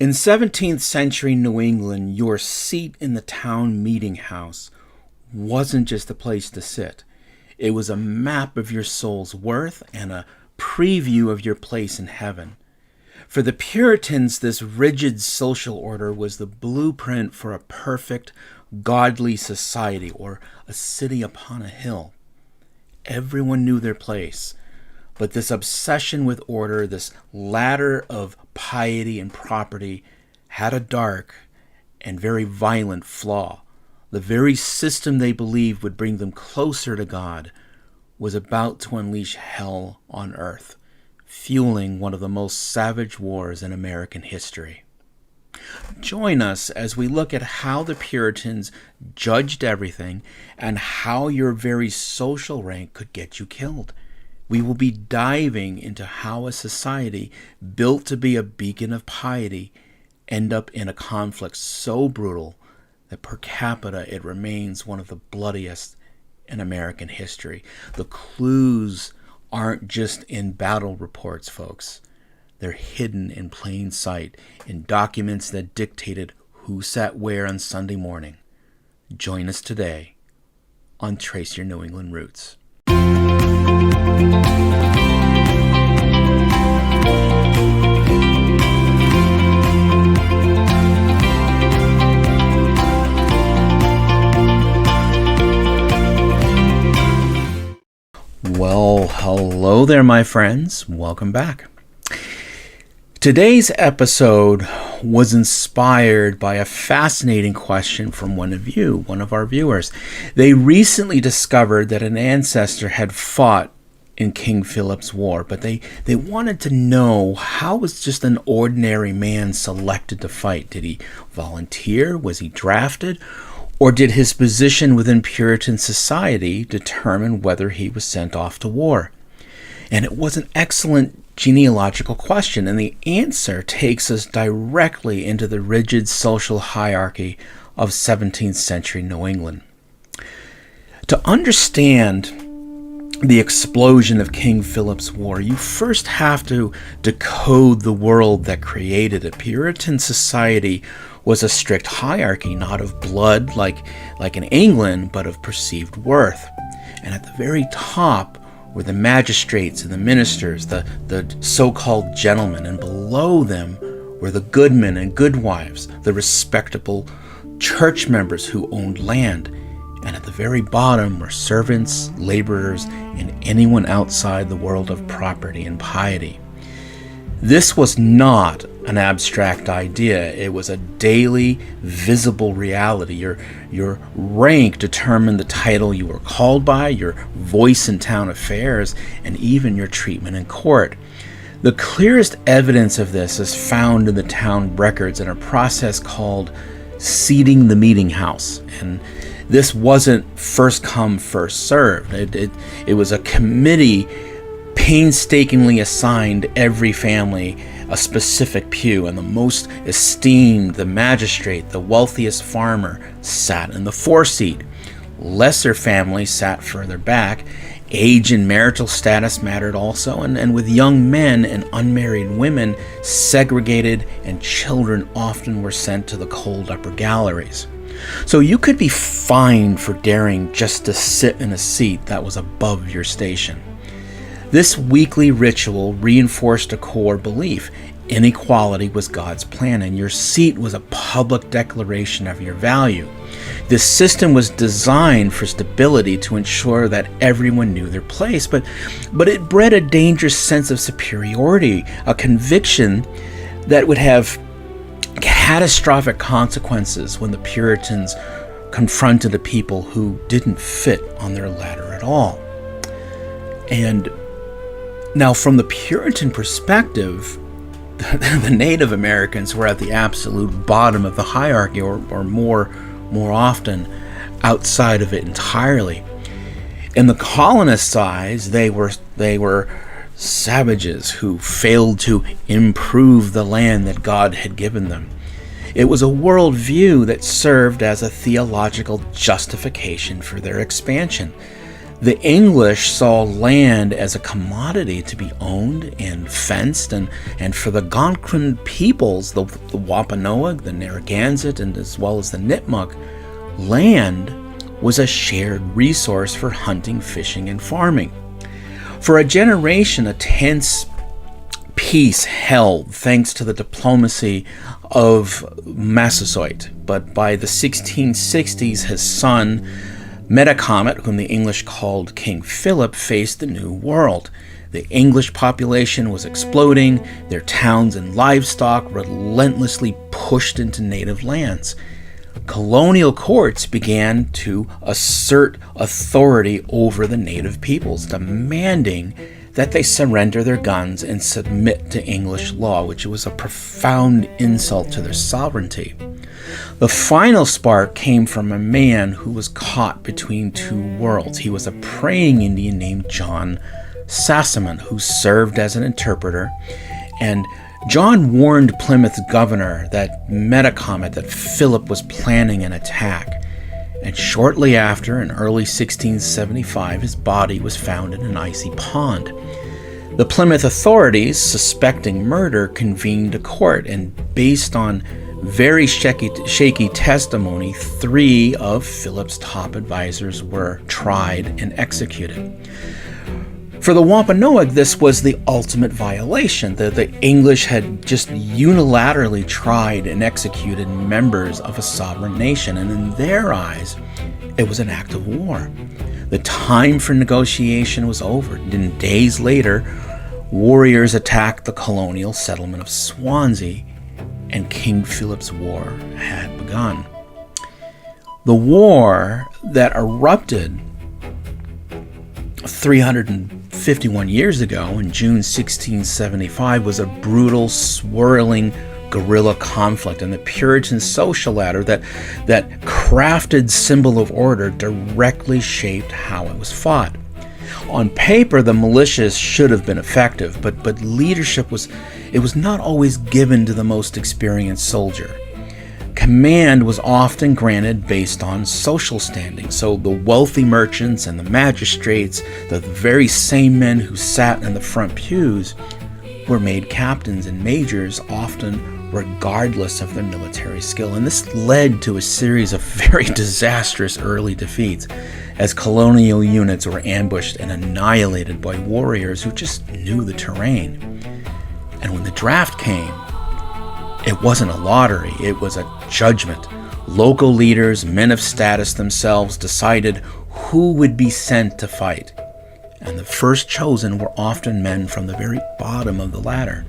In 17th century New England, your seat in the town meeting house wasn't just a place to sit. It was a map of your soul's worth and a preview of your place in heaven. For the Puritans, this rigid social order was the blueprint for a perfect, godly society, or a city upon a hill. Everyone knew their place, but this obsession with order, this ladder of piety and property, had a dark and very violent flaw. The very system they believed would bring them closer to God was about to unleash hell on earth, fueling one of the most savage wars in American history. Join us as we look at how the Puritans judged everything and how your very social rank could get you killed. We will be diving into how a society built to be a beacon of piety end up in a conflict so brutal that per capita it remains one of the bloodiest in American history. The clues aren't just in battle reports, folks. They're hidden in plain sight in documents that dictated who sat where on Sunday morning. Join us today on Trace Your New England Roots. Well, hello there, my friends. Welcome back. Today's episode was inspired by a fascinating question from one of our viewers. They recently discovered that an ancestor had fought in King Philip's War, but they wanted to know, how was just an ordinary man selected to fight? Did he volunteer? Was he drafted? Or did his position within Puritan society determine whether he was sent off to war? And it was an excellent genealogical question, and the answer takes us directly into the rigid social hierarchy of 17th century New England. To understand the explosion of King Philip's War, you first have to decode the world that created it. Puritan society was a strict hierarchy, not of blood like in England, but of perceived worth. And at the very top were the magistrates and the ministers, the so-called gentlemen, and below them were the goodmen and goodwives, the respectable church members who owned land. And at the very bottom were servants, laborers, and anyone outside the world of property and piety. This was not an abstract idea. It was a daily, visible reality. Your rank determined the title you were called by, your voice in town affairs, and even your treatment in court. The clearest evidence of this is found in the town records in a process called seating the meeting house. And this wasn't first come, first served. It was a committee painstakingly assigned every family a specific pew, and the most esteemed, the magistrate, the wealthiest farmer, sat in the foreseat. Lesser families sat further back. Age and marital status mattered also, and with young men and unmarried women segregated, and children often were sent to the cold upper galleries. So you could be fined for daring just to sit in a seat that was above your station. This weekly ritual reinforced a core belief. Inequality was God's plan, and your seat was a public declaration of your value. This system was designed for stability to ensure that everyone knew their place, but it bred a dangerous sense of superiority, a conviction that would have catastrophic consequences when the Puritans confronted a people who didn't fit on their ladder at all. And now, from the Puritan perspective, the Native Americans were at the absolute bottom of the hierarchy, or more often outside of it entirely. In the colonists' eyes, they were savages who failed to improve the land that God had given them. It was a worldview that served as a theological justification for their expansion. The English saw land as a commodity to be owned and fenced, and for the Algonquin peoples, the Wampanoag, the Narragansett, and as well as the Nipmuc, land was a shared resource for hunting, fishing, and farming. For a generation, a tense peace held thanks to the diplomacy of Massasoit, but by the 1660s, his son, Metacomet, whom the English called King Philip, faced the New World. The English population was exploding, their towns and livestock relentlessly pushed into native lands. Colonial courts began to assert authority over the native peoples, demanding that they surrender their guns and submit to English law, which was a profound insult to their sovereignty. The final spark came from a man who was caught between two worlds. He was a praying Indian named John Sassamon, who served as an interpreter, and John warned Plymouth's governor that Metacomet, that Philip was planning an attack. And shortly after, in early 1675, his body was found in an icy pond. The Plymouth authorities, suspecting murder, convened a court, and based on very shaky testimony, 3 of Philip's top advisors were tried and executed. For the Wampanoag, this was the ultimate violation. The English had just unilaterally tried and executed members of a sovereign nation, and in their eyes, it was an act of war. The time for negotiation was over. And days later, warriors attacked the colonial settlement of Swansea, and King Philip's War had begun. The war that erupted 351 years ago in June 1675 was a brutal, swirling guerrilla conflict, and the Puritan social ladder, that crafted symbol of order, directly shaped how it was fought. On paper, the militias should have been effective, but leadership was not always given to the most experienced soldier. Command was often granted based on social standing, so the wealthy merchants and the magistrates, the very same men who sat in the front pews, were made captains and majors, often regardless of their military skill. And this led to a series of very disastrous early defeats, as colonial units were ambushed and annihilated by warriors who just knew the terrain. And when the draft came, it wasn't a lottery, it was a judgment. Local leaders, men of status themselves, decided who would be sent to fight. And the first chosen were often men from the very bottom of the ladder.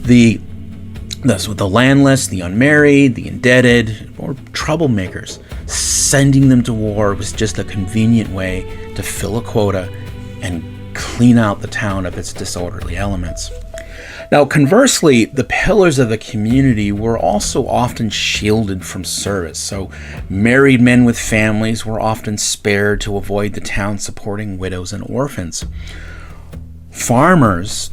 The landless, the unmarried, the indebted, or troublemakers. Sending them to war was just a convenient way to fill a quota and clean out the town of its disorderly elements. Now, conversely, the pillars of the community were also often shielded from service. So married men with families were often spared to avoid the town supporting widows and orphans. Farmers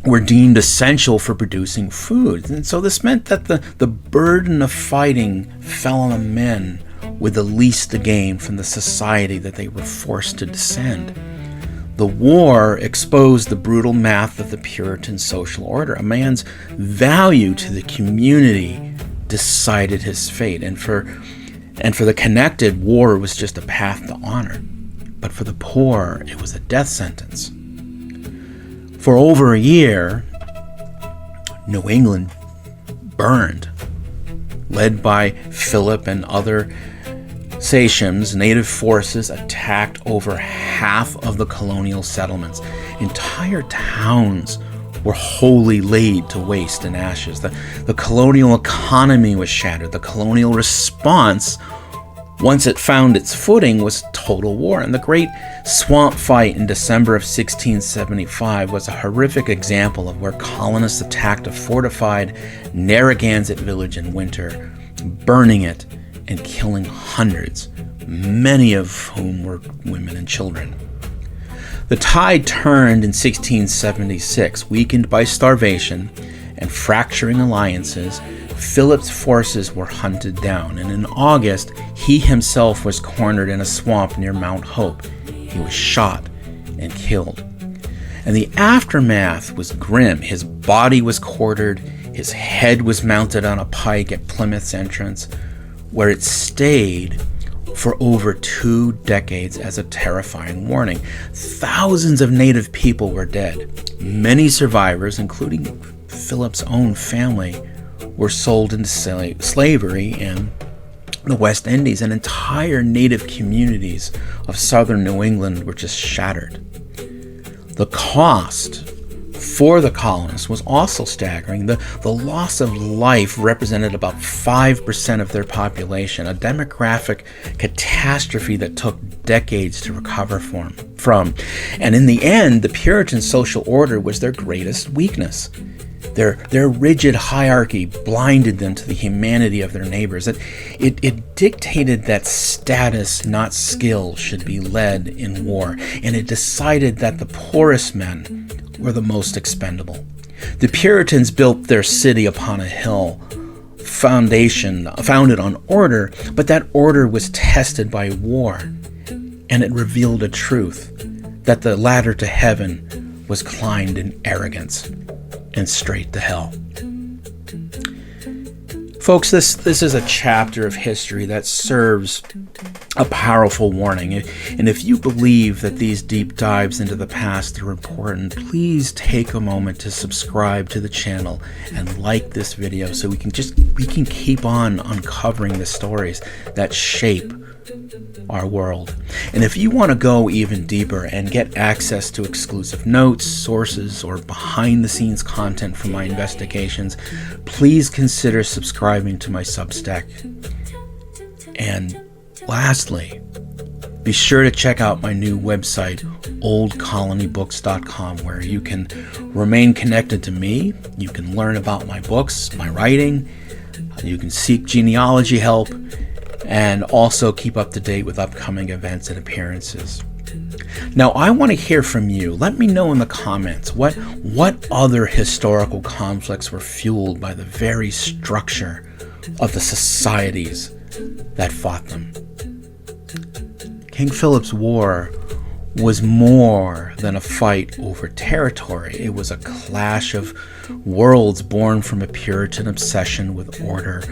were deemed essential for producing food. And so this meant that the burden of fighting fell on the men with the least to gain from the society that they were forced to descend. The war exposed the brutal math of the Puritan social order. A man's value to the community decided his fate. And for the connected, war was just a path to honor. But for the poor, it was a death sentence. For over a year, New England burned. Led by Philip and other Sachems, native forces attacked over half of the colonial settlements. Entire towns were wholly laid to waste and ashes. The colonial economy was shattered. The colonial response, once it found its footing, was total war. And the Great Swamp Fight in December of 1675 was a horrific example of where colonists attacked a fortified Narragansett village in winter, burning it and killing hundreds, many of whom were women and children. The tide turned in 1676. Weakened by starvation and fracturing alliances, Philip's forces were hunted down, and in August, he himself was cornered in a swamp near Mount Hope. He was shot and killed. And the aftermath was grim. His body was quartered. His head was mounted on a pike at Plymouth's entrance, where it stayed for over 2 decades as a terrifying warning. Thousands of native people were dead. Many survivors, including Philip's own family, were sold into slavery in the West Indies, and entire native communities of southern New England were just shattered. The cost for the colonists was also staggering. The loss of life represented about 5% of their population, a demographic catastrophe that took decades to recover from. And in the end, the Puritan social order was their greatest weakness. Their rigid hierarchy blinded them to the humanity of their neighbors. It dictated that status, not skill, should be led in war, and it decided that the poorest men were the most expendable. The Puritans built their city upon a hill, founded on order, but that order was tested by war, and it revealed a truth, that the ladder to heaven was climbed in arrogance and straight to hell. Folks, this is a chapter of history that serves a powerful warning. And if you believe that these deep dives into the past are important, please take a moment to subscribe to the channel and like this video so we can keep on uncovering the stories that shape our world. And if you want to go even deeper and get access to exclusive notes, sources, or behind-the-scenes content from my investigations, please consider subscribing to my Substack. And lastly, be sure to check out my new website, oldcolonybooks.com, where you can remain connected to me, you can learn about my books, my writing, you can seek genealogy help, and also keep up to date with upcoming events and appearances. Now, I want to hear from you. Let me know in the comments what other historical conflicts were fueled by the very structure of the societies that fought them. King Philip's War was more than a fight over territory. It was a clash of worlds born from a Puritan obsession with order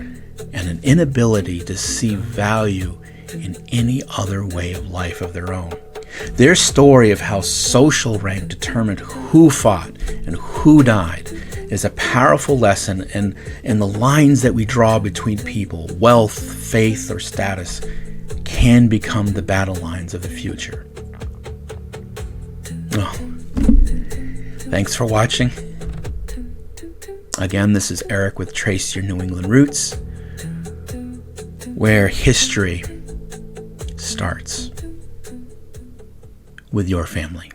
and an inability to see value in any other way of life of their own. Their story of how social rank determined who fought and who died is a powerful lesson in the lines that we draw between people, wealth, faith, or status, can become the battle lines of the future. Oh. Thanks for watching. Again, this is Eric with Trace Your New England Roots, where history starts with your family.